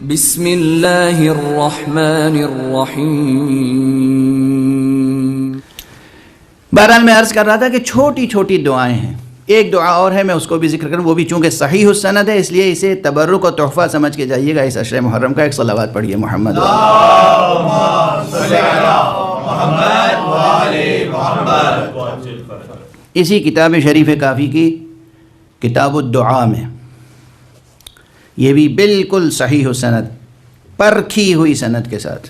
بسم اللہ الرحمن الرحیم۔ بہرحال میں عرض کر رہا تھا کہ چھوٹی چھوٹی دعائیں ہیں. ایک دعا اور ہے، میں اس کو بھی ذکر کروں، وہ بھی چونکہ صحیح السند ہے اس لیے اسے تبرک اور تحفہ سمجھ کے جائیے گا. اس عشر محرم کا ایک صلوات پڑھیے محمد اسی کتاب شریف کافی کی کتاب الدعاء میں. یہ بھی بالکل صحیح السند، پرکھی ہوئی سند کے ساتھ.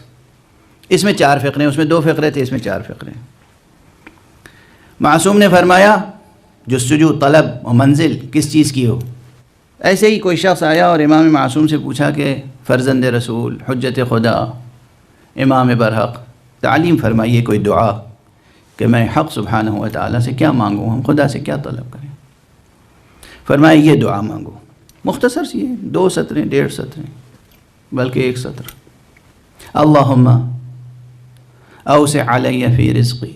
اس میں 4 فقرے ہیں، اس میں 2 فقرے تھے، اس میں 4 فقرے. معصوم نے فرمایا جستجو طلب و منزل کس چیز کی ہو. ایسے ہی کوئی شخص آیا اور امام معصوم سے پوچھا کہ فرزند رسول، حجت خدا، امام برحق، تعلیم فرمائیے کوئی دعا کہ میں حق سبحانہ و تعالیٰ سے کیا مانگوں، ہم خدا سے کیا طلب کریں. فرمایا یہ دعا مانگو، مختصر سی ہے، 2 سطریں 1.5 سطریں بلکہ 1 سطر. اللہم اوسع علی فی رزقی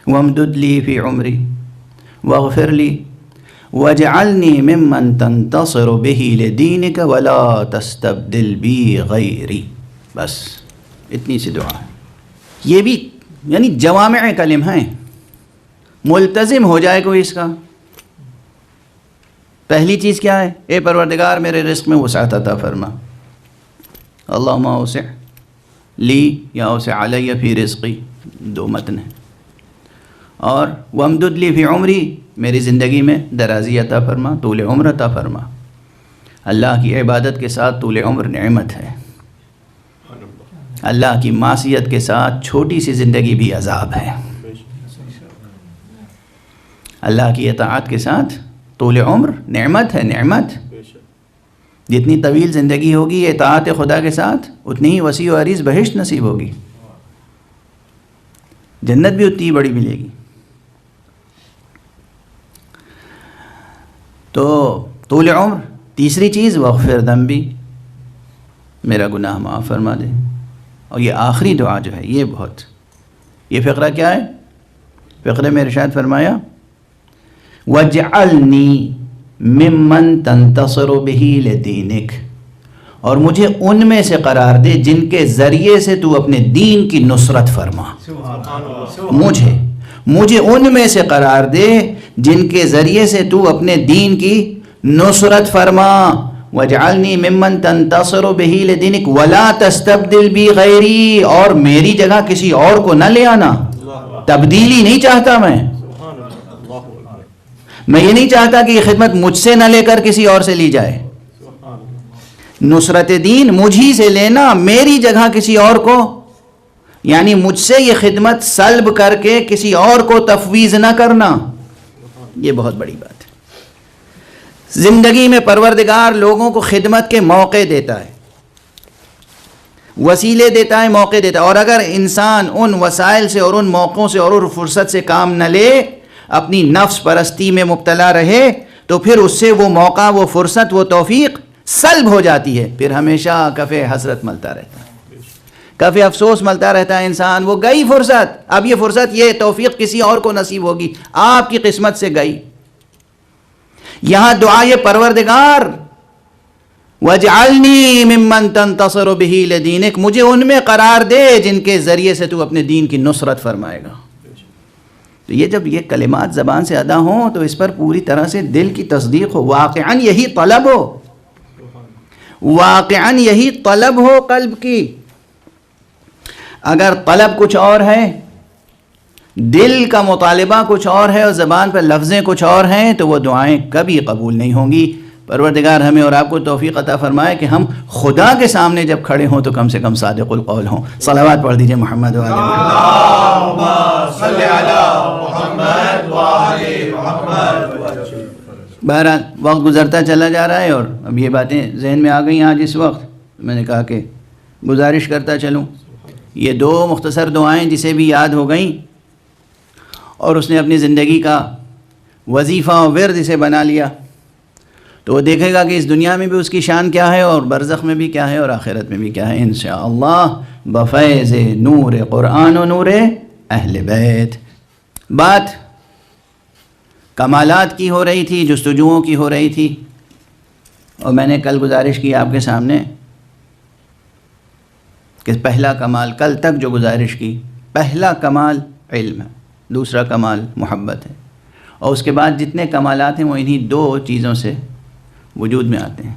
وامدد لی فی عمری واغفر لی واجعلنی ممن تنتصر به لدینک ولا تستبدل بی غیری. بس اتنی سی دعا ہے. یہ بھی یعنی جوامع کلم ہیں، ملتزم ہو جائے کوئی اس کا. پہلی چیز کیا ہے؟ اے پروردگار میرے رزق میں وسعت عطا فرما. اللہم اوسع لی یا اوسع علی فی رزقی، 2 متن ہیں. اور وامدد لی فی عمری، میری زندگی میں درازی عطا فرما، طول عمر عطا فرما. اللہ کی عبادت کے ساتھ طول عمر نعمت ہے، اللہ کی معصیت کے ساتھ چھوٹی سی زندگی بھی عذاب ہے. اللہ کی اطاعت کے ساتھ طول عمر نعمت ہے، نعمت. جتنی طویل زندگی ہوگی اطاعت خدا کے ساتھ اتنی ہی وسیع و عریض بہشت نصیب ہوگی، جنت بھی اتنی ہی بڑی ملے گی. تو طول عمر. تیسری چیز واغفر ذنبی، میرا گناہ معاف فرما دے. اور یہ آخری دعا جو ہے یہ فقرہ کیا ہے؟ فقرے میں ارشاد فرمایا وَاجْعَلْنِي مِمَّن تَنْتَصِرُ بِهِ لِدِينِكَ، اور مجھے ان میں سے قرار دے جن کے ذریعے سے تو اپنے دین کی نصرت فرما. مجھے ان میں سے قرار دے جن کے ذریعے سے تو اپنے دین کی نصرت فرما. وَاجْعَلْنِي مِمَّن تَنْتَصِرُ بِهِ لِدِينِكَ وَلَا تَسْتَبْدِلْ بِي غَيْرِي، اور میری جگہ کسی اور کو نہ لے آنا. تبدیلی نہیں چاہتا میں یہ نہیں چاہتا کہ یہ خدمت مجھ سے نہ لے کر کسی اور سے لی جائے. نصرت دین مجھی سے لینا، میری جگہ کسی اور کو، یعنی مجھ سے یہ خدمت سلب کر کے کسی اور کو تفویض نہ کرنا. یہ بہت بڑی بات ہے. زندگی میں پروردگار لوگوں کو خدمت کے موقع دیتا ہے، وسیلے دیتا ہے، موقع دیتا ہے. اور اگر انسان ان وسائل سے اور ان موقعوں سے اور فرصت سے کام نہ لے، اپنی نفس پرستی میں مبتلا رہے، تو پھر اس سے وہ موقع، وہ فرصت، وہ توفیق سلب ہو جاتی ہے. پھر ہمیشہ کف حسرت ملتا رہتا ہے، کف افسوس ملتا رہتا ہے انسان. وہ گئی فرصت، اب یہ فرصت، یہ توفیق کسی اور کو نصیب ہوگی، آپ کی قسمت سے گئی. یہاں دعا یہ پروردگار وَاجْعَلْنِي مِمَّن تَنْتَصِرُ بِهِ لِدِينِكَ، مجھے ان میں قرار دے جن کے ذریعے سے تو اپنے دین کی نصرت فرمائے گا. تو یہ جب یہ کلمات زبان سے ادا ہوں تو اس پر پوری طرح سے دل کی تصدیق ہو، واقعاً یہی طلب ہو، واقعاً یہی طلب ہو قلب کی. اگر طلب کچھ اور ہے، دل کا مطالبہ کچھ اور ہے اور زبان پر لفظیں کچھ اور ہیں، تو وہ دعائیں کبھی قبول نہیں ہوں گی. پروردگار ہمیں اور آپ کو توفیق عطا فرمائے کہ ہم خدا کے سامنے جب کھڑے ہوں تو کم سے کم صادق القول ہوں. صلوات پڑھ دیجئے محمد و آل محمد. اللہم صلی علی محمد و آل محمد. بہرحال وقت گزرتا چلا جا رہا ہے اور اب یہ باتیں ذہن میں آ گئی آج اس وقت. میں نے کہا کہ گزارش کرتا چلوں. یہ 2 مختصر دعائیں جسے بھی یاد ہو گئیں اور اس نے اپنی زندگی کا وظیفہ و ورد اسے بنا لیا، تو وہ دیکھے گا کہ اس دنیا میں بھی اس کی شان کیا ہے اور برزخ میں بھی کیا ہے اور آخرت میں بھی کیا ہے انشاءاللہ بفیض نور قرآن و نور اہل بیت. بات کمالات کی ہو رہی تھی، جستجوؤں کی ہو رہی تھی. اور میں نے کل گزارش کی آپ کے سامنے کہ پہلا کمال، کل تک جو گزارش کی، پہلا کمال علم ہے، دوسرا کمال محبت ہے، اور اس کے بعد جتنے کمالات ہیں وہ انہی دو چیزوں سے وجود میں آتے ہیں۔